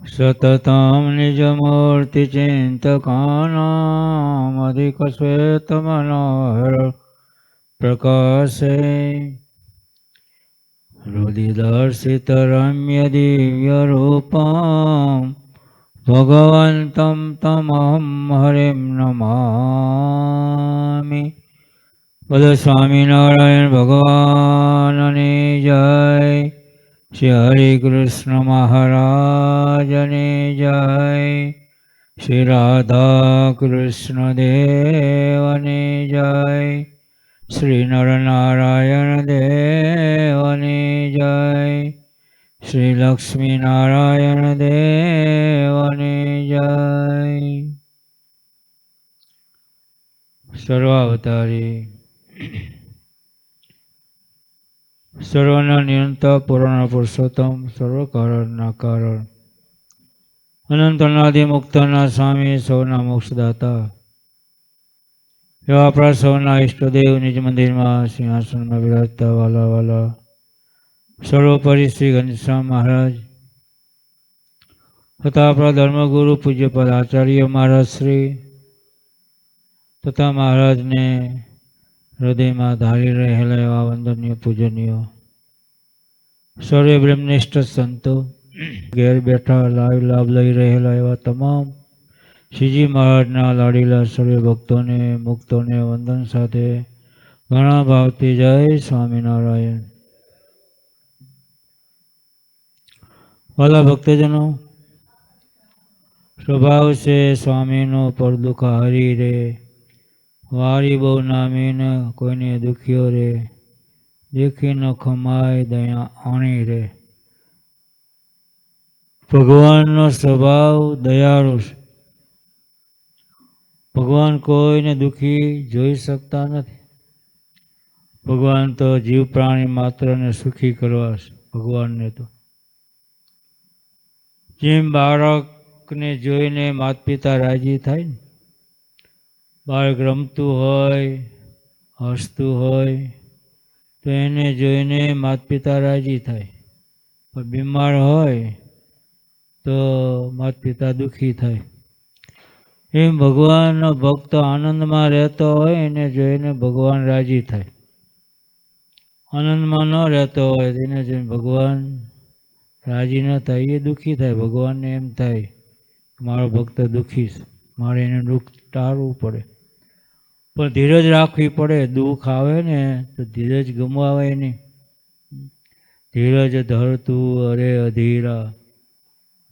સતતમ નિજમૂર્તિ ચિંતકાનામ અધિક શ્વેત મનોહર પ્રકાશે હૃદિદર્શિત રમ્ય દિવ્ય રૂપમ ભગવંતમ તમહમ હરિમ નમામિ. બોલો સ્વામિનારાયણ ભગવાનની જય. શ્રી હરિ કૃષ્ણ મહારાજની જય. શ્રી રાધા કૃષ્ણ દેવની જય. શ્રી નરનારાયણ દેવની જય. શ્રી લક્ષ્મીનારાયણ દેવની જય. સર્વાવતારી સર્વના નિયંતા પૂર્ણ પુરુષોત્તમ સર્વકારણના કારણ અનંત અનાદિ મુક્તના સ્વામી સૌના મોક્ષદાતા એવા આપણા સૌના ઈષ્ટદેવ નિજ મંદિરમાં સિંહાસનમાં બિરાજતા વાલા વાલા સર્વોપરી શ્રી ઘનશ્યામ મહારાજ તથા આપણા ધર્મગુરુ પૂજ્યપદ આચાર્ય મહારાજ શ્રી તથા મહારાજને હૃદયમાં ધારી રહેલા એવા વંદનીય પૂજનીય સર્વે બ્રહ્મનિષ્ઠ સંતો ઘેર બેઠા લાભ લઈ રહેલા એવા તમામ શ્રીજી મહારાજના લાડીલા સર્વે ભક્તોને મુક્તોને વંદન સાથે ઘણા ભાવથી જય સ્વામિનારાયણ. વાલા ભક્તજનો, સ્વભાવ છે સ્વામીનો પર દુઃખ હરી રે, વારી બહુ નામીને કોઈને દુખ્યો રે, દેખી ન ખમાય દયા આણી રે. ભગવાનનો સ્વભાવ દયાળુ છે. ભગવાન કોઈને દુઃખી જોઈ શકતા નથી. ભગવાન તો જીવ પ્રાણી માત્રને સુખી કરવા છે. ભગવાનને તો જેમ બાળકને જોઈને માતા પિતા રાજી થાય ને, બાળક રમતું હોય હસતું હોય તો એને જોઈને માતા પિતા રાજી થાય, પણ બીમાર હોય તો માતા પિતા દુઃખી થાય. એમ ભગવાનનો ભક્ત આનંદમાં રહેતો હોય એને જોઈને ભગવાન રાજી થાય. આનંદમાં ન રહેતો હોય તેને જોઈને ભગવાન રાજી ન થાય, એ દુઃખી થાય. ભગવાનને એમ થાય મારો ભક્ત દુઃખી છે, મારે એને દુઃખ ટાળવું પડે. પણ ધીરજ રાખવી પડે. દુઃખ આવે ને તો ધીરજ ગમવાય નહીં. ધીરજ ધરતું અરે અધીરા,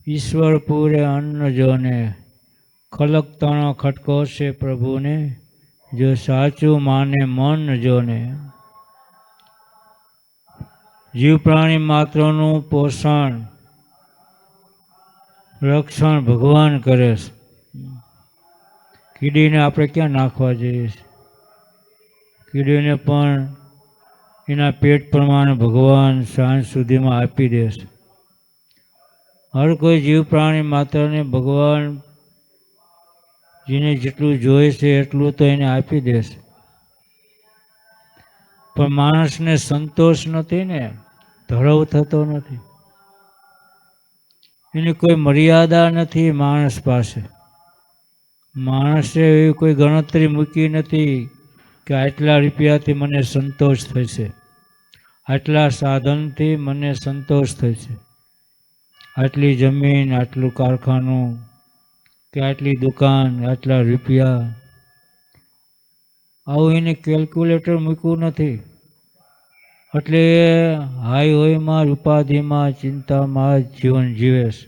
ઈશ્વર પૂરે અન્ન જોને, ખલક તણો ખટકો છે પ્રભુને, જો સાચું માને મન જોને. જીવ પ્રાણી માત્રનું પોષણ રક્ષણ ભગવાન કરે છે. કીડીને આપણે ક્યાં નાખવા જઈએ છીએ? કીડીને પણ એના પેટ પ્રમાણે ભગવાન સાંજ સુધીમાં આપી દેશે. હર કોઈ જીવ પ્રાણી માત્રને ભગવાન જેને જેટલું જોઈએ છે એટલું તો એને આપી દેશે. પણ માણસને સંતોષ નથી ને, ધરવ થતો નથી. એની કોઈ મર્યાદા નથી માણસ પાસે. માણસે એવી કોઈ ગણતરી મૂકી નથી કે આટલા રૂપિયાથી મને સંતોષ થશે, આટલા સાધનથી મને સંતોષ થશે, આટલી જમીન, આટલું કારખાનું કે આટલી દુકાન, આટલા રૂપિયા, આવું એને કેલ્ક્યુલેટર મૂક્યું નથી. એટલે હાઈ હોયમાં ઉપાધિમાં ચિંતામાં જીવન જીવે છે.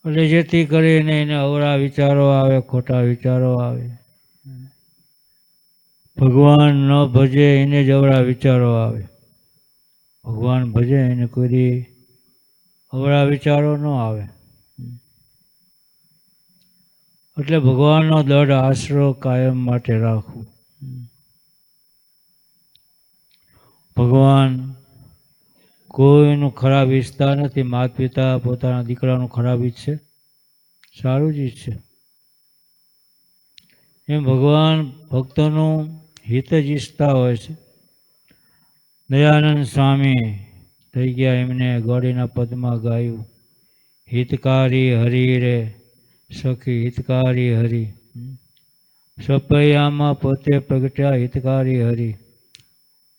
એટલે જેથી કરીને એને અવળા વિચારો આવે, ખોટા વિચારો આવે. ભગવાન ન ભજે એને જ અવળા વિચારો આવે. ભગવાન ભજે એને કોઈ અવળા વિચારો ન આવે. એટલે ભગવાનનો દૃઢ આશરો કાયમ માટે રાખવું. ભગવાન કોઈનું ખરાબ ઈચ્છતા નથી. માતા પિતા પોતાના દીકરાનું ખરાબ ઈચ્છે? સારું જ ઈચ્છે. એમ ભગવાન ભક્તોનું હિત જ ઈચ્છતા હોય છે. દયાનંદ સ્વામી થઈ ગયા, એમને ગોળીના પદમાં ગાયું હિતકારી હરિ રે સખી હિતકારી હરિ. સપૈયામાં પોતે પ્રગટ્યા હિતકારી હરિ.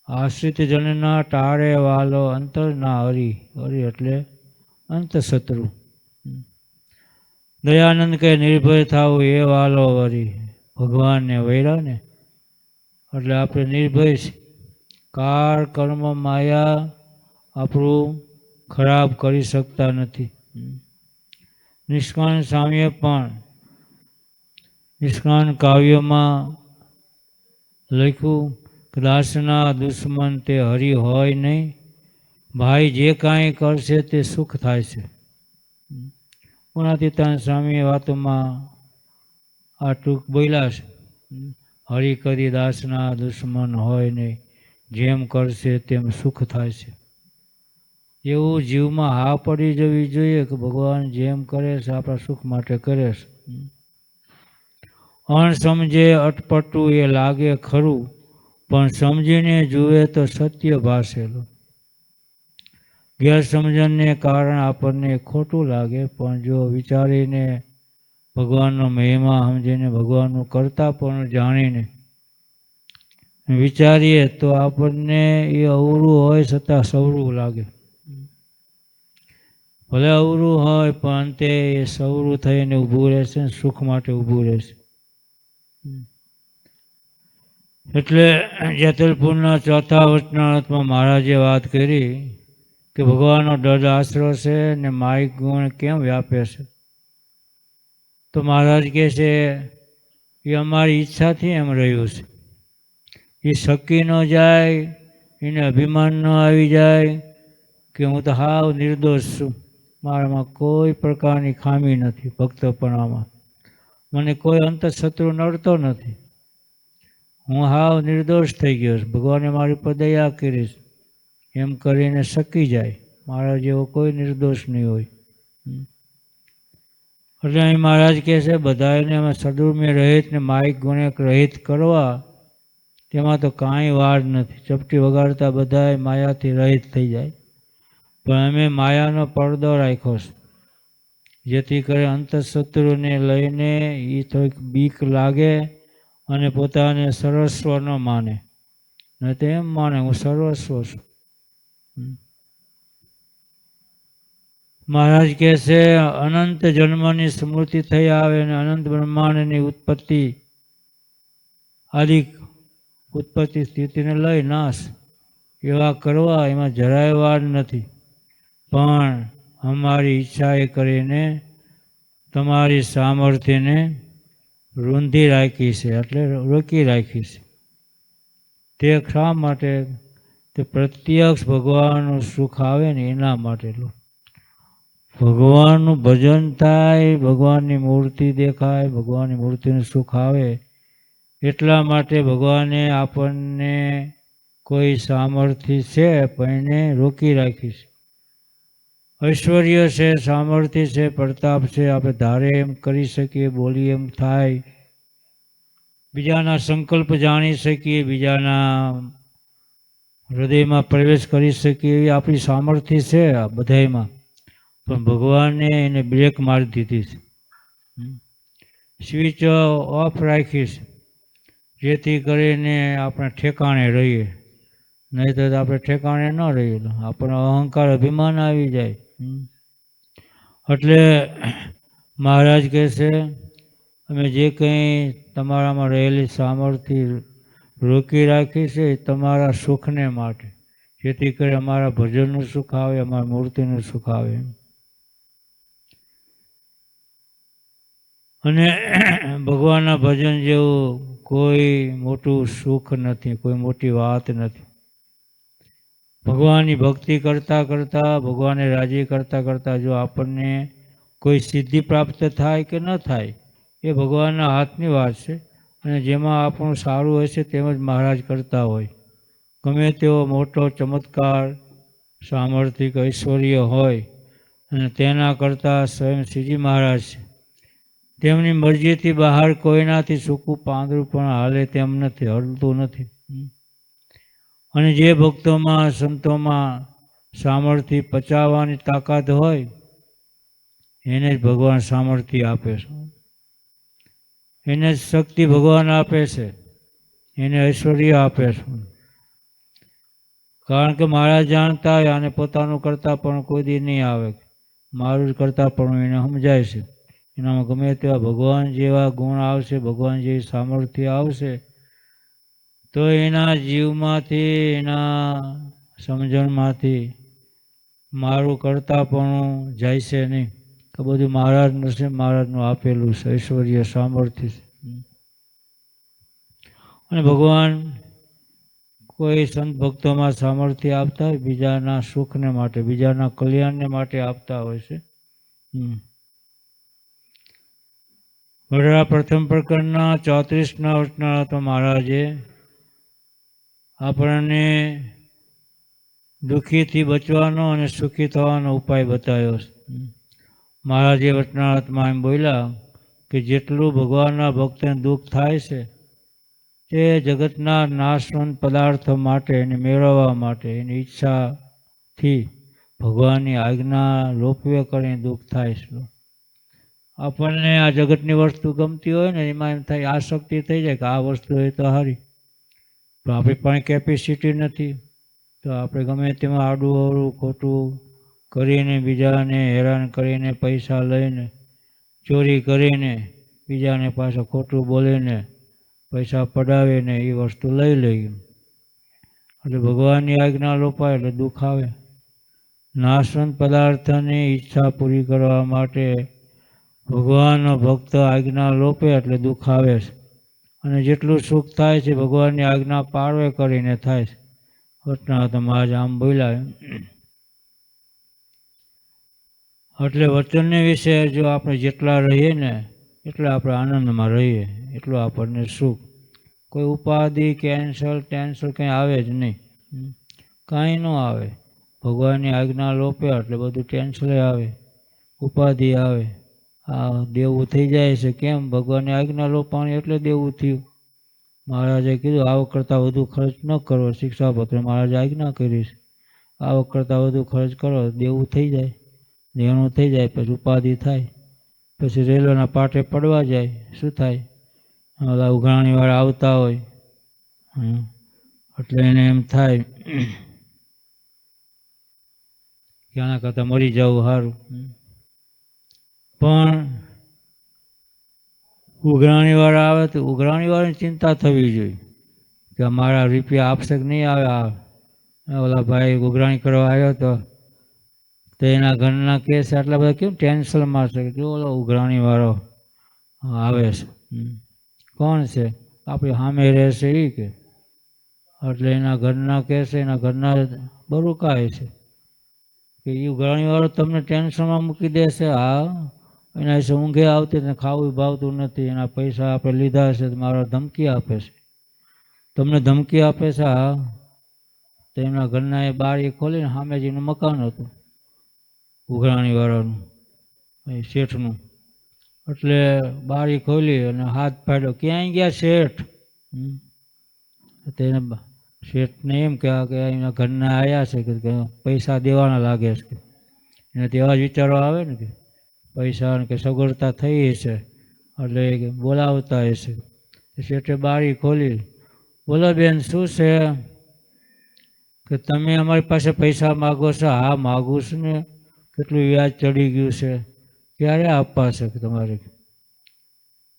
આશ્રિત જનના ટાળે વાલો અંતરના હરિ. હરિ એટલે અંતશત્રુ. દયાનંદ કે નિર્ભય થવું એ વાલો હરિ. ભગવાનને વૈરા ને એટલે આપણે નિર્ભય છે. કાળ કર્મ માયા આપણું ખરાબ કરી શકતા નથી. નિષ્કાન સ્વામીએ પણ નિષ્કાન કાવ્યમાં લખ્યું કે દાસના દુશ્મન તે હરિ હોય નહીં. ભાઈ જે કાંઈ કરશે તે સુખ થાય છે. ગુણાતીતાન સ્વામીએ વાતોમાં આ ટૂંક બોલ્યા છે. હરિ કદી દાસના દુશ્મન હોય નહીં, જેમ કરશે તેમ સુખ થાય છે. એવું જીવમાં હા પડી જવી જોઈએ કે ભગવાન જેમ કરે છે આપણા સુખ માટે કરે છે. અણસમજે અટપટું એ લાગે ખરું, પણ સમજીને જુએ તો સત્ય ભાસેલું. ગેરસમજણને કારણે આપણને ખોટું લાગે, પણ જો વિચારીને ભગવાનનો મહિમા સમજીને ભગવાનનું કરતા પણ જાણીને વિચારીએ તો આપણને એ અવરું હોય છતાં સવરું લાગે. ભલે અવરું હોય પણ અંતે એ સવરું થઈને ઊભું રહેશે, સુખ માટે ઊભું રહેશે. એટલે જેતલપુરના ચોથા વચનામૃતમાં મહારાજે વાત કરી કે ભગવાનનો દઢ આશરો છે ને માયિક ગુણ કેમ વ્યાપે છે. તો મહારાજ કહે છે એ અમારી ઈચ્છાથી એમ રહ્યું છે. એ શકી ન જાય, એને અભિમાન ન આવી જાય કે હું તો હાવ નિર્દોષ છું, મારામાં કોઈ પ્રકારની ખામી નથી. ભક્તપણામાં મને કોઈ અંતઃશત્રુ નડતો નથી, હું હાવ નિર્દોષ થઈ ગયો છું, ભગવાને મારી પર દયા કરી છે, એમ કરીને શકી જાય. મારા જેવો કોઈ નિર્દોષ નહીં હોય. એટલે અહીં મહારાજ કહે છે બધાને અમે સદુર્મ્ય રહિત ને માયિક ગુણેક રહિત કરવા, તેમાં તો કાંઈ વાર નથી. ચપટી વગાડતા બધા માયાથી રહિત થઈ જાય. પણ અમે માયાનો પડદો રાખ્યો છે, જેથી કરી અંતઃશત્રુને લઈને એ થોડીક બીક લાગે અને પોતાને સર્વસ્વ ન માને. નહીં તો એમ માને હું સર્વસ્વ છું. મહારાજ કહે છે અનંત જન્મની સ્મૃતિ થઈ આવે અને અનંત બ્રહ્માંડની ઉત્પત્તિ આદિ ઉત્પત્તિ સ્થિતિને લઈ નાશ એવા કરવા, એમાં જરાય વાર નથી. પણ અમારી ઈચ્છાએ કરીને તમારી સામર્થ્યને રૂંધી રાખી છે, એટલે રોકી રાખી છે. તે શા માટે? તે પ્રત્યક્ષ ભગવાનનું સુખ આવે ને એના માટે. ભગવાનનું ભજન થાય, ભગવાનની મૂર્તિ દેખાય, ભગવાનની મૂર્તિનું સુખ આવે, એટલા માટે ભગવાને આપણને કોઈ સામર્થ્ય છે પણ એને રોકી રાખી છે. ઐશ્વર્ય છે, સામર્થ્ય છે, પ્રતાપ છે, આપણે ધારે એમ કરી શકીએ, બોલીએ એમ થાય, બીજાના સંકલ્પ જાણી શકીએ, બીજાના હૃદયમાં પ્રવેશ કરી શકીએ, એવી આપણી સામર્થ્ય છે આ બધામાં. પણ ભગવાને એને બ્રેક મારી દીધી છે, સ્વિચ ઓફ રાખી છે, જેથી કરીને આપણે ઠેકાણે રહીએ. નહીં તો આપણે ઠેકાણે ન રહીએ, આપણો અહંકાર અભિમાન આવી જાય. એટલે મહારાજ કહે છે અમે જે કંઈ તમારામાં રહેલી સામર્થ્ય રોકી રાખી છે એ તમારા સુખને માટે, જેથી કરી અમારા ભજનનું સુખ આવે, અમારા મૂર્તિનું સુખ આવે. અને ભગવાનના ભજન જેવું કોઈ મોટું સુખ નથી, કોઈ મોટી વાત નથી. ભગવાનની ભક્તિ કરતાં કરતાં, ભગવાનને રાજી કરતાં કરતાં જો આપણને કોઈ સિદ્ધિ પ્રાપ્ત થાય કે ન થાય એ ભગવાનના હાથની વાત છે. અને જેમાં આપણું સારું હશે તેમ જ મહારાજ કરતા હોય. ગમે તેવો મોટો ચમત્કાર, સામર્થિક ઐશ્વર્ય હોય અને તેના કરતાં સ્વયં શ્રીજી મહારાજ છે, તેમની મરજીથી બહાર કોઈનાથી સૂકું પાંદડું પણ હાલે તેમ નથી, હલતું નથી. અને જે ભક્તોમાં સંતોમાં સામર્થ્ય પચાવવાની તાકાત હોય એને જ ભગવાન સામર્થ્ય આપે છે, એને જ શક્તિ ભગવાન આપે છે, એને ઐશ્વર્ય આપે છે. કારણ કે મહારાજ જાણતા હોય આને પોતાનું કરતા પણ કોઈ દી નહીં આવે, મારું જ કરતા પણ એને સમજાય છે. એનામાં ગમે તેવા ભગવાન જેવા ગુણ આવશે, ભગવાન જેવી સામર્થ્ય આવશે તો એના જીવમાંથી, એના સમજણમાંથી મારું કરતા પણ જાય છે નહીં. તો બધું મહારાજનું છે, મહારાજનું આપેલું છે ઐશ્વર્ય સામર્થ્ય છે. અને ભગવાન કોઈ સંત ભક્તોમાં સામર્થ્ય આપતા હોય બીજાના સુખને માટે, બીજાના કલ્યાણને માટે આપતા હોય છે. વડરા પ્રથમ પ્રકરણના 34ના વચના તો મહારાજે આપણને દુઃખીથી બચવાનો અને સુખી થવાનો ઉપાય બતાવ્યો છે. મહારાજે વચનાત્મા એમ બોલ્યા કે જેટલું ભગવાનના ભક્તને દુઃખ થાય છે તે જગતના નાશવંત પદાર્થો માટે, એને મેળવવા માટે, એની ઈચ્છાથી ભગવાનની આજ્ઞા લોપવે કરીને દુઃખ થાય છે. આપણને આ જગતની વસ્તુ ગમતી હોય ને એમાં એમ થાય, આસક્તિ થઈ જાય કે આ વસ્તુ હોય તો સારી, તો આપણી પાસે કેપેસિટી નથી તો આપણે ગમે તેમાં આડું અવળું ખોટું કરીને, બીજાને હેરાન કરીને, પૈસા લઈને, ચોરી કરીને, બીજાને પાછા ખોટું બોલીને, પૈસા પડાવીને એ વસ્તુ લઈ લઈએ એટલે ભગવાનની આજ્ઞા લોપાય એટલે દુઃખ આવે. નાશવંત પદાર્થની ઈચ્છા પૂરી કરવા માટે ભગવાનનો ભક્ત આજ્ઞા લોપે એટલે દુઃખ આવે છે. અને જેટલું સુખ થાય છે ભગવાનની આજ્ઞા પાળવે કરીને થાય છે. વચના તો મહારાજ આમ બોલ્યા. એટલે વચનને વિશે જો આપણે જેટલા રહીએ ને એટલા આપણે આનંદમાં રહીએ, એટલું આપણને સુખ. કોઈ ઉપાધિ, કેન્સલ ટેન્શન કંઈ આવે જ નહીં, કાંઈ ન આવે. ભગવાનની આજ્ઞા લોપે એટલે બધું ટેન્શન આવે, ઉપાધિ આવે. આ દેવું થઈ જાય છે. કેમ? ભગવાનની આજ્ઞા લોપાણી એટલે દેવું થયું. મહારાજે કીધું આવક કરતાં વધુ ખર્ચ ન કરો, શિક્ષાપત્ર મહારાજે આજ્ઞા કરી છે. આવક કરતાં વધુ ખર્ચ કરો દેવું થઈ જાય, દેણું થઈ જાય, પછી ઉપાધિ થાય, પછી રેલવેના પાટે પડવા જાય. શું થાય? ઓલા ઉઘરાણીવાળા આવતા હોય એટલે એને એમ થાય કે આના કરતાં મરી જવું સારું. પણ ઉઘરાણીવાળા આવે તો ઉઘરાણીવાળાની ચિંતા થવી જોઈએ કે મારા રૂપિયા આપશે કે નહીં આવે. ઓલા ભાઈ ઉઘરાણી કરવા આવ્યો તો એના ઘરના કેસ આટલા બધા કેમ ટેન્શનમાં છે કે ઓલો ઉઘરાણીવાળો આવે છે. કોણ છે? આપણી સામે રહેશે એ કે એટલે એના ઘરના કહેશે, એના ઘરના બરુકાય છે કે એ ઉઘરાણીવાળો તમને ટેન્શનમાં મૂકી દેશે. હા, એના વિશે ઊંઘે આવતી ને ખાવું ભાવતું નથી, એના પૈસા આપણે લીધા છે તો મારો ધમકી આપે છે, તમને ધમકી આપે છે. હા, તો એમના ઘરના એ બારી ખોલીને સામે જેનું મકાન હતું ઉઘરાણીવાળાનું, શેઠનું, એટલે બારી ખોલી અને હાથ પાડ્યો, ક્યાંય ગયા શેઠ? તેને શેઠને એમ કે એના ઘરના આવ્યા છે કે પૈસા દેવાના લાગે છે. એને તેવા જ વિચારો આવે ને કે પૈસા કે સગવડતા થઈ હશે એટલે બોલાવતા હશે. શેઠે બારી ખોલી, બોલો બેન શું છે કે તમે અમારી પાસે પૈસા માગો છો? હા માગું છું ને. કેટલું વ્યાજ ચડી ગયું છે? ક્યારે આપવા છે કે તમારે?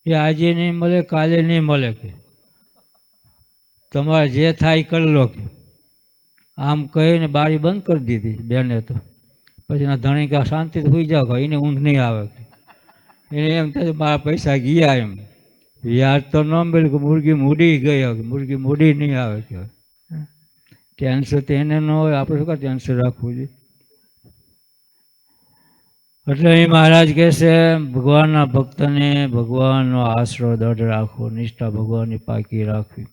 એ આજે નહીં મળે, કાલે નહીં મળે કે તમારે જે થાય કરી લો કે. આમ કહીને બારી બંધ કરી દીધી બેને. તો પછી એના ધણી કે શાંતિથી સુઈ જાઓ, એને ઊંઘ નહીં આવે. એને એમ થાય મારા પૈસા ગયા એમ. વ્યાજ તો ન મળ્યું કે મુરગી મૂડી ગઈ, મુરગી મૂડી નહીં આવે કે. ટેન્શન તો એને ન હોય, આપણે શું કાંઈ ટેન્શન રાખવું જોઈએ? એટલે અહીં મહારાજ કહે છે ભગવાનના ભક્તને ભગવાનનો આશરો દઢ રાખવો, નિષ્ઠા ભગવાનની પાકી રાખવી.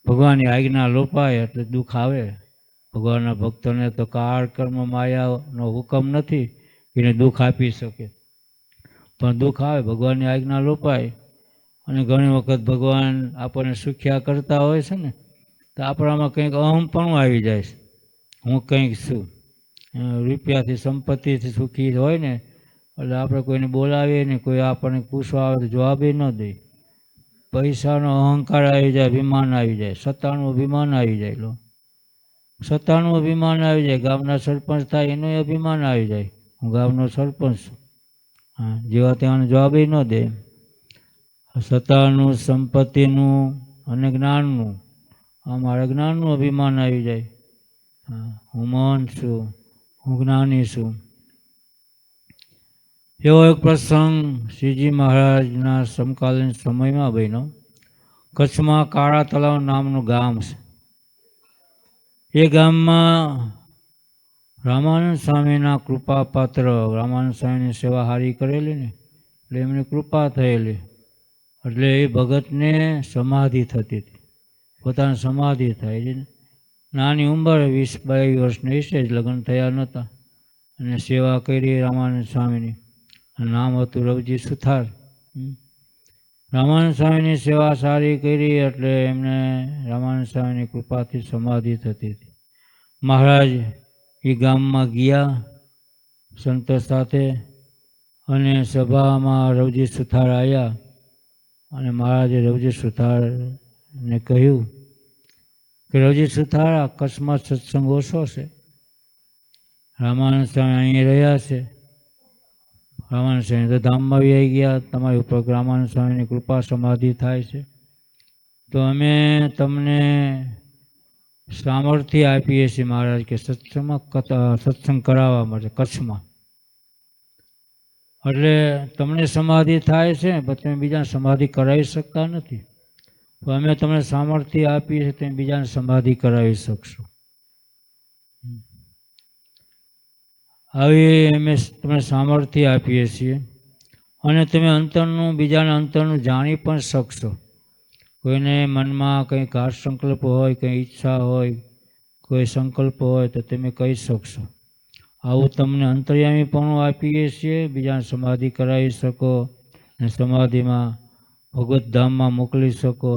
ભગવાનની આજ્ઞા લોપાય એટલે દુઃખ આવે. ભગવાનના ભક્તોને તો કાળ કર્મ માયાનો હુકમ નથી એને દુઃખ આપી શકે, પણ દુઃખ આવે ભગવાનની આજ્ઞા લોપાય. અને ઘણી વખત ભગવાન આપણને સુખ્યા કરતા હોય છે ને તો આપણામાં કંઈક અહમપણું આવી જાય છે. હું કંઈક છું, રૂપિયાથી સંપત્તિથી સુખી હોય ને એટલે આપણે કોઈને બોલાવીએ ને કોઈ આપણને પૂછવા આવે તો જવાબ ન દે. પૈસાનો અહંકાર આવી જાય, અભિમાન આવી જાય, સત્તાનું અભિમાન આવી જાય. લો, સત્તાનું અભિમાન આવી જાય. ગામના સરપંચ થાય એનું અભિમાન આવી જાય, હું ગામનો સરપંચ છું. હા, જેવા ત્યાં જવાબ ન દે. સત્તાનું, સંપત્તિનું અને જ્ઞાનનું, આ મારા જ્ઞાનનું અભિમાન આવી જાય. હા, હું મહાન છું, હું જ્ઞાની છું. એવો એક પ્રસંગ શ્રીજી મહારાજના સમકાલીન સમયમાં બન્યો. કચ્છમાં કાળા તળાવ નામનું ગામ છે. એ ગામમાં રામાનંદ સ્વામીના કૃપાપાત્ર, રામાનંદ સ્વામીની સેવા સારી કરેલી ને એટલે એમની કૃપા થયેલી. એટલે એ ભગતને સમાધિ થતી હતી, પોતાની સમાધિ થાય. નાની ઉંમરે 20-22 વર્ષની હશે જ, લગ્ન થયા નહોતા, અને સેવા કરી રામાનંદ સ્વામીની. નામ હતું રવજી સુથાર. રામાનંદ સ્વામીની સેવા સારી કરી એટલે એમને રામાનંદ સ્વામીની કૃપાથી સમાધિ થતી હતી. મહારાજ એ ગામમાં ગયા સંતો સાથે, અને સભામાં રવજી સુથાર આવ્યા. અને મહારાજે રવજી સુથારને કહ્યું કે રવજી સુથાર, આ કચ્છમાં સત્સંગ ઓછો છે, રામાનંદ સ્વામી અહીં રહ્યા છે, રામાનંદ સ્વામી તો ધામમાં આવી ગયા, તમારી ઉપર રામાનંદ સ્વામીની કૃપા સમાધિ થાય છે, તો અમે તમને સામર્થ્ય આપીએ છીએ મહારાજ કે સત્સંગ કરાવવા માટે કચ્છમાં. એટલે તમને સમાધિ થાય છે પણ તમે બીજાને સમાધિ કરાવી શકતા નથી, તો અમે તમને સામર્થ્ય આપીએ છીએ, તમે બીજાને સમાધિ કરાવી શકશો. આવી અમે તમને સામર્થ્ય આપીએ છીએ, અને તમે અંતરનું, બીજાના અંતરનું જાણી પણ શકશો. કોઈને મનમાં કંઈ ઘાટ સંકલ્પ હોય, કંઈ ઈચ્છા હોય, કોઈ સંકલ્પ હોય તો તમે કહી શકશો. આવું તમને અંતર્યામીપણું આપીએ છીએ, બીજાને સમાધિ કરાવી શકો અને સમાધિમાં ભગવત ધામમાં મોકલી શકો,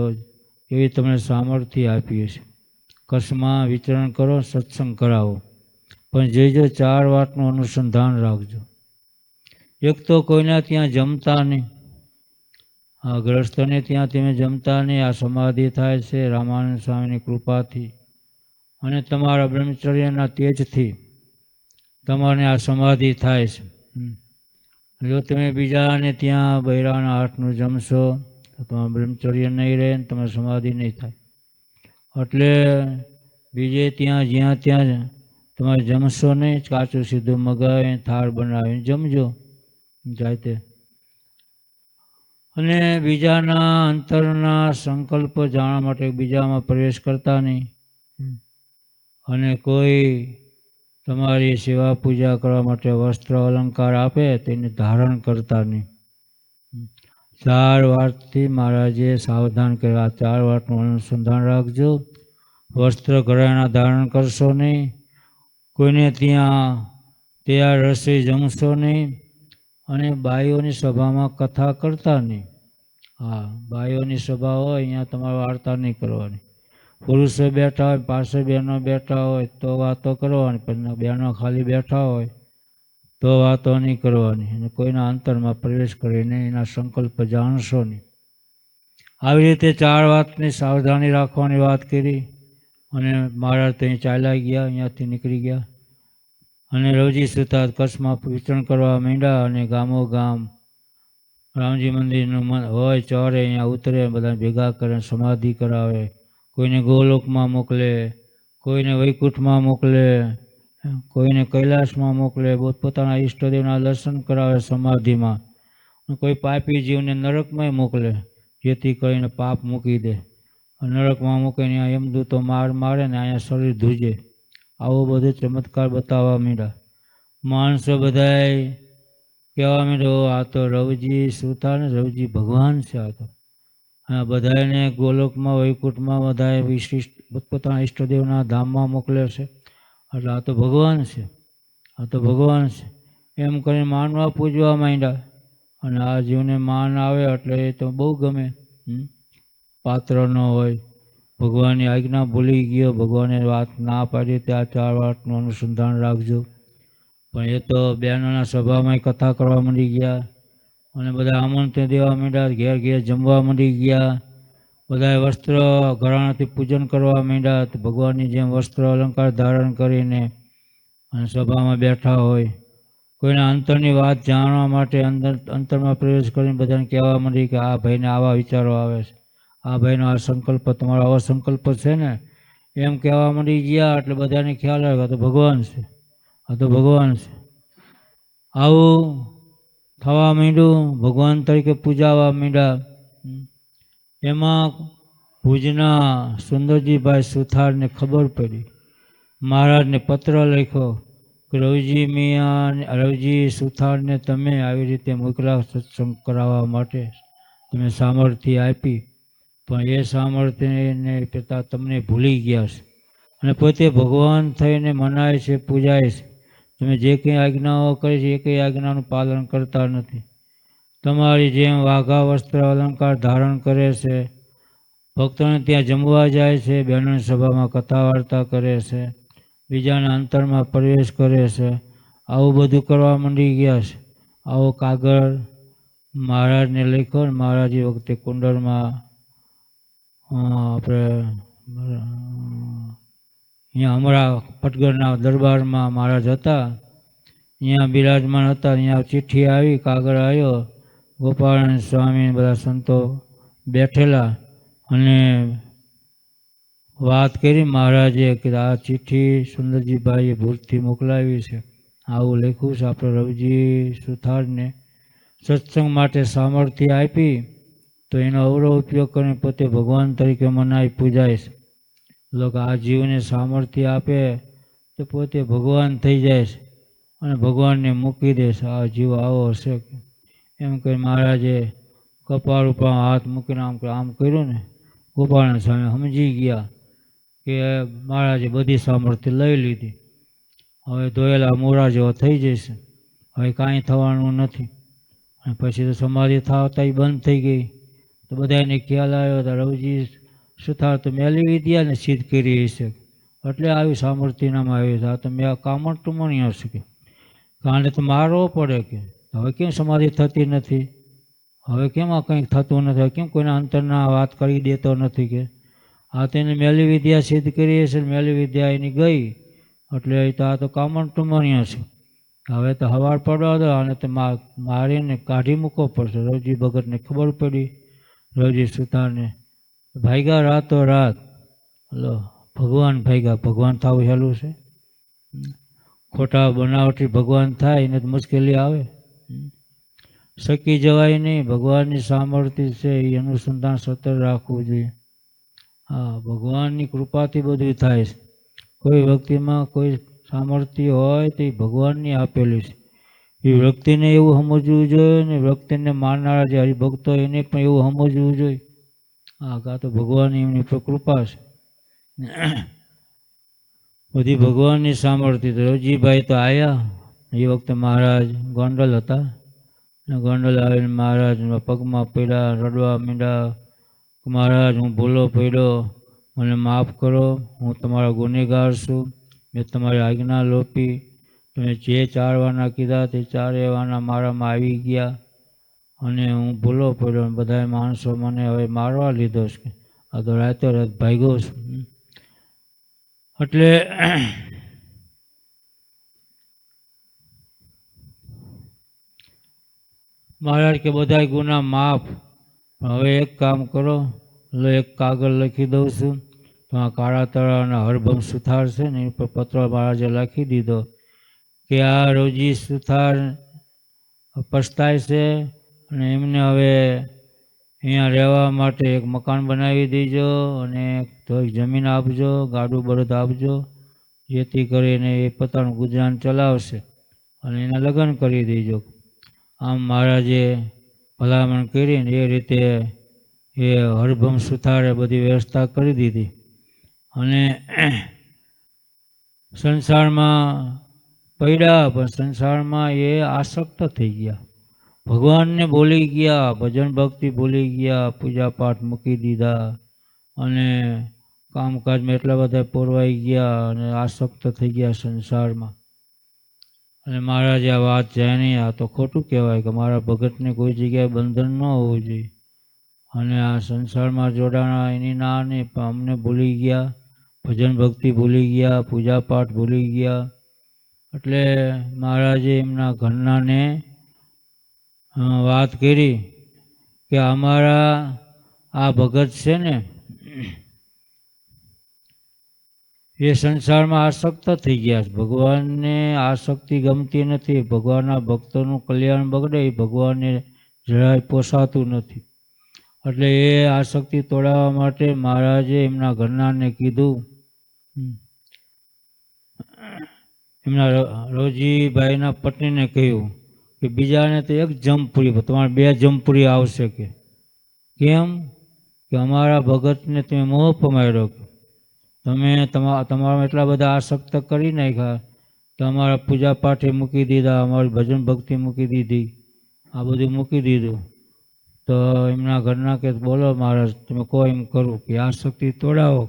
એવી તમને સામર્થ્ય આપીએ છીએ. કચ્છમાં વિચરણ કરો, સત્સંગ કરાવો, પણ જે 4 વાતનું અનુસંધાન રાખજો. એક તો કોઈના ત્યાં જમતા નહીં, આ ગ્રસ્તને ત્યાં તમે જમતા નહીં. આ સમાધિ થાય છે રામાનંદ સ્વામીની કૃપાથી અને તમારા બ્રહ્મચર્યના તેજથી તમારે આ સમાધિ થાય છે. જો તમે બીજાને ત્યાં બૈરાના હાથનું જમશો તો તમારું બ્રહ્મચર્ય નહીં રહે, તમારી સમાધિ નહીં થાય. એટલે બીજે ત્યાં જ્યાં ત્યાં તમારે જમશો નહીં, કાચું સીધું મગાવીને થાળ બનાવીને જમજો જાતે. અને બીજાના અંતરના સંકલ્પ જાણવા માટે બીજામાં પ્રવેશ કરતા નહીં, અને કોઈ તમારી સેવા પૂજા કરવા માટે વસ્ત્ર અલંકાર આપે તેને ધારણ કરતા નહીં. 4 વાતથી મહારાજે સાવધાન કર્યા. 4 વાતનું અનુસંધાન રાખજો. વસ્ત્ર ઘરેણા ધારણ કરશો નહીં, કોઈને ત્યાં તૈયાર રસોઈ જમશો નહીં, અને બાઈઓની સભામાં કથા કરતા નહીં. હા, બાઈઓની સભા હોય અહીંયા તમારે વાર્તા નહીં કરવાની. પુરુષો બેઠા હોય, પાસે બહેનો બેઠા હોય તો વાતો કરવાની, પણ બહેનો ખાલી બેઠા હોય તો વાતો નહીં કરવાની, અને કોઈના અંતરમાં પ્રવેશ કરીને એના સંકલ્પ જાણશો નહીં. આવી રીતે 4 વાતની સાવધાની રાખવાની વાત કરી. અને મહારાજ ત્યાં ચાલ્યા ગયા, અહીંયાથી નીકળી ગયા, અને રવજી સુથાર કચ્છમાં વિચરણ કરવા માંડ્યા. અને ગામો ગામ રામજી મંદિરનું હોય ચોરે અહીંયા ઉતરે, બધા ભેગા કરે, સમાધિ કરાવે, કોઈને ગોલોકમાં મોકલે, કોઈને વૈકુંઠમાં મોકલે, કોઈને કૈલાસમાં મોકલે, પોતપોતાના ઈષ્ટદેવના દર્શન કરાવે સમાધિમાં. કોઈ પાપી જીવને નરકમાં મોકલે, જેથી કરીને પાપ મૂકી દે. નરકમાં મૂકીને અહીંયા યમદૂતો મારે ને અહીંયા શરીર ધ્રુજે. આવો બધો ચમત્કાર બતાવવા માંડ્યા. માણસો બધાય કહેવા માંડ્યો, આ તો રવજી સુથાર ને રવજી ભગવાન છે. આ તો હા, બધાને ગોલોકમાં વૈકુંઠમાં બધાએ વિશિષ્ટ પોતપોતાના ઈષ્ટદેવના ધામમાં મોકલે છે, એટલે આ તો ભગવાન છે, આ તો ભગવાન છે એમ કરીને માનવા પૂજવા માંડ્યા. અને આ જીવને માન આવે એટલે એ તો બહુ ગમે. પાત્ર ન હોય, ભગવાનની આજ્ઞા ભૂલી ગયો, ભગવાને વાત ના પાડી, ત્યાં 4 વાતનું અનુસંધાન રાખજો. પણ એ તો બહેનોના સભામાં કથા કરવા માંડી ગયા અને બધા આમંત્રણ દેવા માંડ્યા, ઘેર ઘેર જમવા માંડી ગયા, બધા વસ્ત્ર ઘરાણાથી પૂજન કરવા માંડ્યા. તો ભગવાનની જેમ વસ્ત્ર અલંકાર ધારણ કરીને અને સભામાં બેઠા હોય, કોઈના અંતરની વાત જાણવા માટે અંતરમાં પ્રવેશ કરીને બધાને કહેવા માંડી કે આ ભાઈને આવા વિચારો આવે છે, આ ભાઈનો આ સંકલ્પ, તમારો આવો સંકલ્પ છે ને, એમ કહેવા માંડી ગયા. એટલે બધાને ખ્યાલ આવે આ તો ભગવાન છે, આ તો ભગવાન છે. આવું થવા માંડ્યું, ભગવાન તરીકે પૂજાવા માંડ્યા. એમાં ભુજના સુંદરજીભાઈ સુથારને ખબર પડી, મહારાજને પત્ર લખ્યો કે રવજી સુથારને તમે આવી રીતે મોકલા સત્સંગ કરાવવા માટે, તમે સામર્થ્ય આપી, પણ એ સામર્થ્યને પિતા તમને ભૂલી ગયા છે અને પોતે ભગવાન થઈને મનાય છે, પૂજાય છે. તમે જે કંઈ આજ્ઞાઓ કરી છે એ કંઈ આજ્ઞાનું પાલન કરતા નથી. તમારી જેમ વાઘા વસ્ત્ર અલંકાર ધારણ કરે છે, ભક્તોને ત્યાં જમવા જાય છે, બહેનોની સભામાં કથા વાર્તા કરે છે, બીજાના અંતરમાં પ્રવેશ કરે છે, આવું બધું કરવા માંડી ગયા છે. આવો કાગળ મહારાજને લખ્યો ને મહારાજ એ વખતે કુંડળમાં આપણે અહીંયા અમારા પટગઢના દરબારમાં મહારાજ હતા, અહીંયા બિરાજમાન હતા. અહીંયા ચિઠ્ઠી આવી, કાગળ આવ્યો, ગોપાળાનંદ સ્વામી બધા સંતો બેઠેલા અને વાત કરી મહારાજે કે આ ચિઠ્ઠી સુંદરજીભાઈએ ભૂલથી મોકલાવી છે, આવું લખ્યું છે, આપણે રવજી સુથારને સત્સંગ માટે સામર્થ્ય આપી તો એનો અવરો ઉપયોગ કરીને પોતે ભગવાન તરીકે મનાય, પૂજાય છે. લોકો આ જીવને સામર્થ્ય આપે તો પોતે ભગવાન થઈ જાય છે અને ભગવાનને મૂકી દે છે. આ જીવ આવો હશે એમ કહી મહારાજે કપાળ ઉપર હાથ મૂકીને આમ કર્યું ને, ગોપાળાનંદ સ્વામી સમજી ગયા કે મહારાજે બધી સામર્થ્ય લઈ લીધી, હવે ધોયેલા મોરા જેવો થઈ જશે, હવે કાંઈ થવાનું નથી. અને પછી તો સમાધિ થતા બંધ થઈ ગઈ. તો બધાને ખ્યાલ આવ્યો તો રવજી સુથાર તો મેલી વિદ્યાને સિદ્ધ કરી હશે, એટલે આવી સામર્થ્યનામાં આવી છે. આ તો મેં કામણ ટુમણી હશે કે કાંડે તો મારવો પડે કે હવે કેમ સમાધિ થતી નથી, હવે કેમ આ કંઈક થતું નથી, કેમ કોઈના અંતરના વાત કરી દેતો નથી કે આ તેને મેલી વિદ્યા સિદ્ધ કરી હશે, મેલી વિદ્યા એની ગઈ એટલે આ તો કામણ ટુમણી હશે. હવે તો હવાર પડવા દો અને તો મારીને કાઢી મૂકવો પડશે. રવજી ભગતને ખબર પડી, રવજી સુથારને ભાગ્યા રાતો રાત. લો ભગવાન ભાગ્યા, ભગવાન થવું હેલું છે? ખોટા બનાવટી ભગવાન થાય એને તો મુશ્કેલી આવે, શકી જવાય નહીં. ભગવાનની સામર્થ્ય છે એ અનુસંધાન સતત રાખવું જોઈએ. હા, ભગવાનની કૃપાથી બધું થાય છે. કોઈ વ્યક્તિમાં કોઈ સામર્થ્ય હોય તો એ ભગવાનની આપેલી છે. એ વ્યક્તિને એવું સમજવું જોઈએ ને વ્યક્તિને માનનારા જે હરિભક્તો એને પણ એવું સમજવું જોઈએ. હા, કાં તો ભગવાનની એમની પર કૃપા છે, બધી ભગવાનની સામર્થ્ય. તો રવજીભાઈ તો આવ્યા, એ વખતે મહારાજ ગોંડલ હતા, ગોંડલ આવીને મહારાજના પગમાં પડ્યા, રડવા માંડ્યા, મહારાજ હું ભૂલો પડ્યો, મને માફ કરો, હું તમારો ગુનેગાર છું, મેં તમારી આજ્ઞા લોપી, તમે જે 4 વાના કીધા તે 4 વાના મારામાં આવી ગયા અને હું ભૂલો પડ્યો. બધા માણસો મને હવે મારવા લીધો છે, આ તો રાતે રાત ભાગ્યો છું. એટલે મહારાજ કે બધા ગુના માફ, હવે એક કામ કરો, એક કાગળ લખી દઉં છું. તો આ કાળા તળાવના હરભમ સુથાર છે ને એની ઉપર પત્ર મહારાજે લખી દીધો કે આ રવજી સુથાર પસ્તાય છે અને એમને હવે અહીંયા રહેવા માટે એક મકાન બનાવી દેજો અને થોડીક જમીન આપજો, ગાડું બળદ આપજો, જેથી કરીને એ પોતાનું ગુજરાન ચલાવશે અને એના લગ્ન કરી દેજો. આમ મહારાજે ભલામણ કરીને એ રીતે એ હરભમ સુથારે બધી વ્યવસ્થા કરી દીધી અને સંસારમાં પડ્યા. પણ સંસારમાં એ આસક્ત થઈ ગયા, ભગવાનને ભૂલી ગયા, ભજન ભક્તિ ભૂલી ગયા, પૂજા પાઠ મૂકી દીધા અને કામકાજમાં એટલા બધા પોરવાઈ ગયા અને આસક્ત થઈ ગયા સંસારમાં. અને મહારાજે આ વાત જાય નહીં, આ તો ખોટું કહેવાય કે મારા ભગતને કોઈ જગ્યાએ બંધન ન હોવું જોઈએ. અને આ સંસારમાં જોડાણા એની ના નહીં, પણ અમને ભૂલી ગયા, ભજન ભક્તિ ભૂલી ગયા, પૂજાપાઠ ભૂલી ગયા. એટલે મહારાજે એમના ઘરનાને વાત કરી કે અમારા આ ભગત છે ને એ સંસારમાં આસક્ત થઈ ગયા છે. ભગવાનને આસક્તિ ગમતી નથી. ભગવાનના ભક્તોનું કલ્યાણ બગડે એ ભગવાનને જરાય પોસાતું નથી. એટલે એ આસક્તિ તોડાવવા માટે મહારાજે એમના ઘરનાને કીધું, એમના રોજીભાઈના પત્નીને કહ્યું કે બીજાને તો એક જમપુરી, તમારે 2 જમપુરી આવશે. કે કેમ? કે અમારા ભગતને તમે મોહ પમાડ્યો, તમે તમારા એટલા બધા આસક્ત કરી નાખ્યા, તો અમારા પૂજા પાઠે મૂકી દીધા, અમારી ભજન ભક્તિ મૂકી દીધી, આ બધું મૂકી દીધું. તો એમના ઘરના કે બોલો મહારાજ, તમે કહો એમ કરું કે આસક્તિ તોડાવો.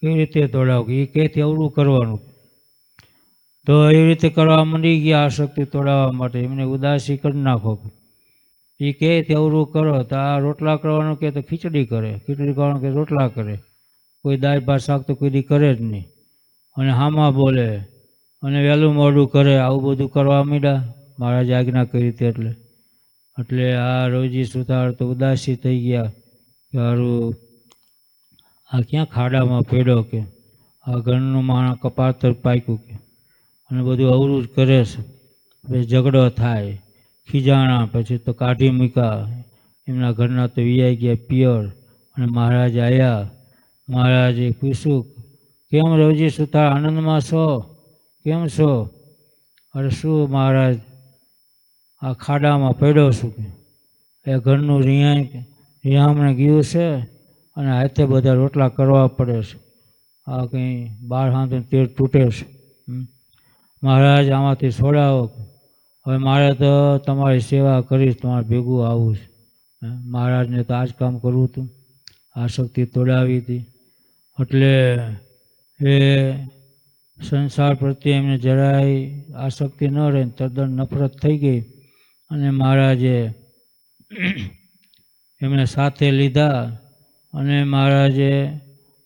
કેવી રીતે તોડાવો? કે એ કહેથી અવળું કરવાનું. તો એવી રીતે કરવા માંડી ગયા આસક્તિ તોડાવવા માટે. એમને ઉદાસી કરી નાખો. એ કહે અવળું કરો તો આ રોટલા કરવાનું કે તો ખીચડી કરે, ખીચડી કરવાનું કે રોટલા કરે, કોઈ દાળ ભાત શાક તો કોઈ દી કરે જ નહીં. અને હામાં બોલે અને વહેલું મોડું કરે, આવું બધું કરવા માંડ્યા મહારાજે આજ્ઞા કરી હતી. એટલે આ રોજી સુતાર તો ઉદાસી થઈ ગયા કે હારું આ ક્યાં ખાડામાં પડ્યો, કે આ ઘરનું માણસ કપાતર પાક્યું, કે અને બધું અવરું જ કરે છે. પછી ઝઘડો થાય, ખીજાણા, પછી તો કાઢી મૂક્યા. એમના ઘરના તો વિયાઈ ગયા પિયર. અને મહારાજ આવ્યા. મહારાજે પૂછ્યું, કેમ રોજી સુતાર આનંદમાં છો? કેમ છો? અરે શું મહારાજ, આ ખાડામાં પડ્યો છું, કે એ ઘરનું રિયામણે ગયું છે અને હાથે બધા રોટલા કરવા પડે છે. આ કંઈ 12 હાથ તેર તૂટે છે. મહારાજ આમાંથી છોડાવો, હવે મારે તો તમારી સેવા કરીશ, તમારે ભેગું આવું છે. મહારાજને તો આ જ કામ કરવું હતું, આસક્તિ તોડાવી હતી. એટલે એ સંસાર પ્રત્યે એમને જરાય આસક્તિ ન રહે, તદ્દન નફરત થઈ ગઈ. અને મહારાજે એમને સાથે લીધા. અને મહારાજે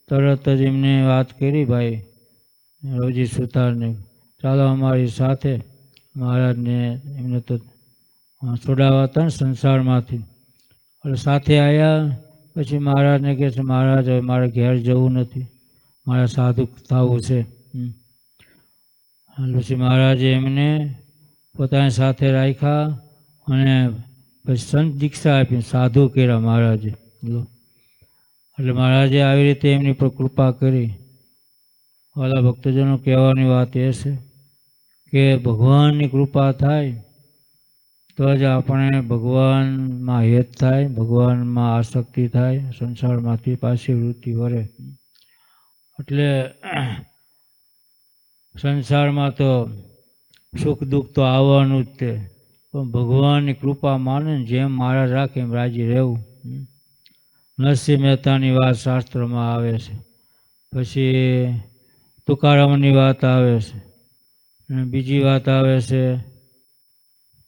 તરત જ એમને વાત કરી, ભાઈ રોજી સુતારને, ચાલો અમારી સાથે. મહારાજને એમને તો છોડાવવા હતા ને સંસારમાંથી, એટલે સાથે આવ્યા. પછી મહારાજને કહે છે, મહારાજ હવે મારે ઘેર જવું નથી, મારે સાધુ થવું છે. પછી મહારાજે એમને પોતાની સાથે રાખ્યા અને પછી સંત દીક્ષા આપી, સાધુ કર્યા મહારાજે. એટલે મહારાજે આવી રીતે એમની પર કૃપા કરી. વાલા ભક્તજનો, કહેવાની વાત એ છે કે ભગવાનની કૃપા થાય તો જ આપણે ભગવાનમાં હેત થાય, ભગવાનમાં આસક્તિ થાય, સંસારમાંથી પાછી વૃત્તિ વળે. એટલે સંસારમાં તો સુખ દુઃખ તો આવવાનું જ તે, પણ ભગવાનની કૃપા માને ને જેમ મહારાજ રાખે એમ રાજી રહેવું. નરસિંહ મહેતાની વાત શાસ્ત્રમાં આવે છે, પછી તુકારામની વાત આવે છે, અને બીજી વાત આવે છે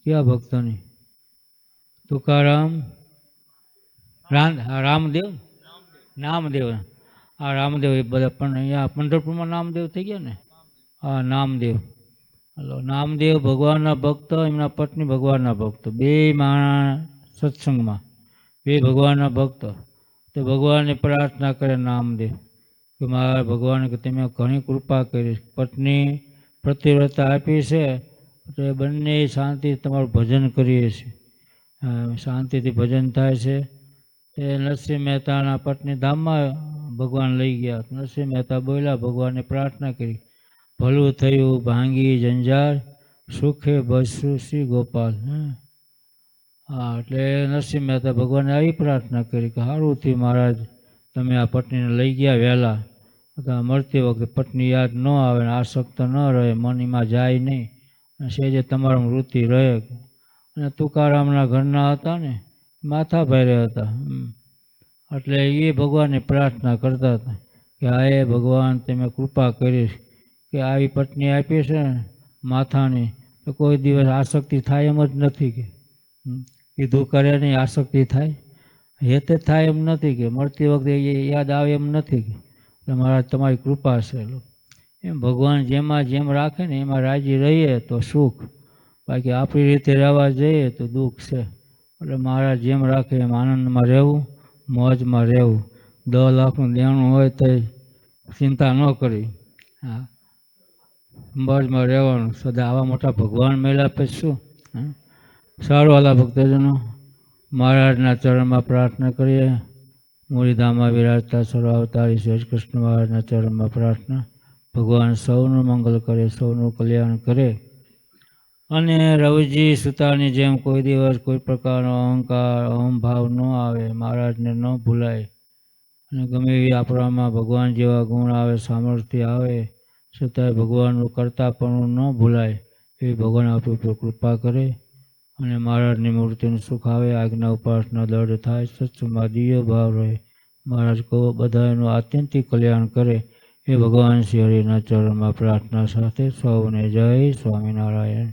કયા ભક્તની? તુકારામ, રામદેવ, નામદેવ. આ રામદેવ એ બધા પણ અહીંયા પંઢરપુરમાં નામદેવ થઈ ગયા ને. હા, નામદેવ. હલો, નામદેવ ભગવાનના ભક્ત, એમના પત્ની ભગવાનના ભક્ત, 2 માણસ સત્સંગમાં, 2 ભગવાનના ભક્ત. તો ભગવાનને પ્રાર્થના કરે નામદેવ કે મારા ભગવાન, કે તમે ઘણી કૃપા કરી, પત્ની પ્રતિવ્રતા આપી છે, તો એ બંને શાંતિ તમારું ભજન કરીએ છીએ, શાંતિથી ભજન થાય છે. એ નરસિંહ મહેતાના પત્ની ધામમાં ભગવાન લઈ ગયા. નરસિંહ મહેતા બોલ્યા, ભગવાનને પ્રાર્થના કરી, ભલું થયું ભાંગી જંજાર, સુખે બસું શ્રી ગોપાલ. હા, એટલે નરસિંહ મહેતા ભગવાનને આવી પ્રાર્થના કરી કે સારું થયું મહારાજ, તમે આ પત્નીને લઈ ગયા વહેલા, મળતી વખતે પત્ની યાદ ન આવે, આસક્ત ન રહે, મન એમાં જાય નહીં, સહેજે તમારું વૃત્તિ રહે. અને તુકારામના ઘરના હતા ને, માથા ભારે હતા. એટલે એ ભગવાનને પ્રાર્થના કરતા હતા કે હા એ ભગવાન, તમે કૃપા કરીશ કે આવી પત્ની આપી છે ને માથાની, તો કોઈ દિવસ આસક્તિ થાય એમ જ નથી કે કીધું કરે નહીં આસક્તિ થાય હેતે થાય એમ નથી કે મળતી વખતે એ યાદ આવે એમ નથી કે તમારા તમારી કૃપા છે એમ ભગવાન જેમાં જેમ રાખે ને એમાં રાજી રહીએ તો સુખ, બાકી આપણી રીતે રહેવા જઈએ તો દુઃખ છે. એટલે મહારાજ જેમ રાખે એમ આનંદમાં રહેવું, મોજમાં રહેવું. 10 લાખનું દેણું હોય તો ચિંતા ન કરી, હા મોજમાં રહેવાનું. સદા આવા મોટા ભગવાન મળ્યા પછી શું. સારું વાલા ભક્તજનો, મહારાજના ચરણમાં પ્રાર્થના કરીએ. મૂળીધામમાં વિરાજતા સર્વાવતારી શ્રી કૃષ્ણ મહારાજના ચરણમાં પ્રાર્થના, ભગવાન સૌનું મંગલ કરે, સૌનું કલ્યાણ કરે. અને રવજી સુતાની જેમ કોઈ દિવસ કોઈ પ્રકારનો અહંકાર અહંભાવ ન આવે, મહારાજને ન ભૂલાય. અને ગમે એવી આપણામાં ભગવાન જેવા ગુણ આવે, સામર્થ્ય આવે, છતાંય ભગવાનનું કરતાપણું ન ભૂલાય એવી ભગવાન આપણી ઉપર કૃપા કરે. અને મહારાજની મૂર્તિનું સુખ આવે, આજ્ઞા ઉપાસના દૃઢ થાય, સત્સંગમાં દિવ્ય ભાવ રહે. મહારાજ કહો બધાનું આત્યંતિક કલ્યાણ કરે એ ભગવાન શ્રી હરિના ચરણમાં પ્રાર્થના સાથે સૌને જય સ્વામિનારાયણ.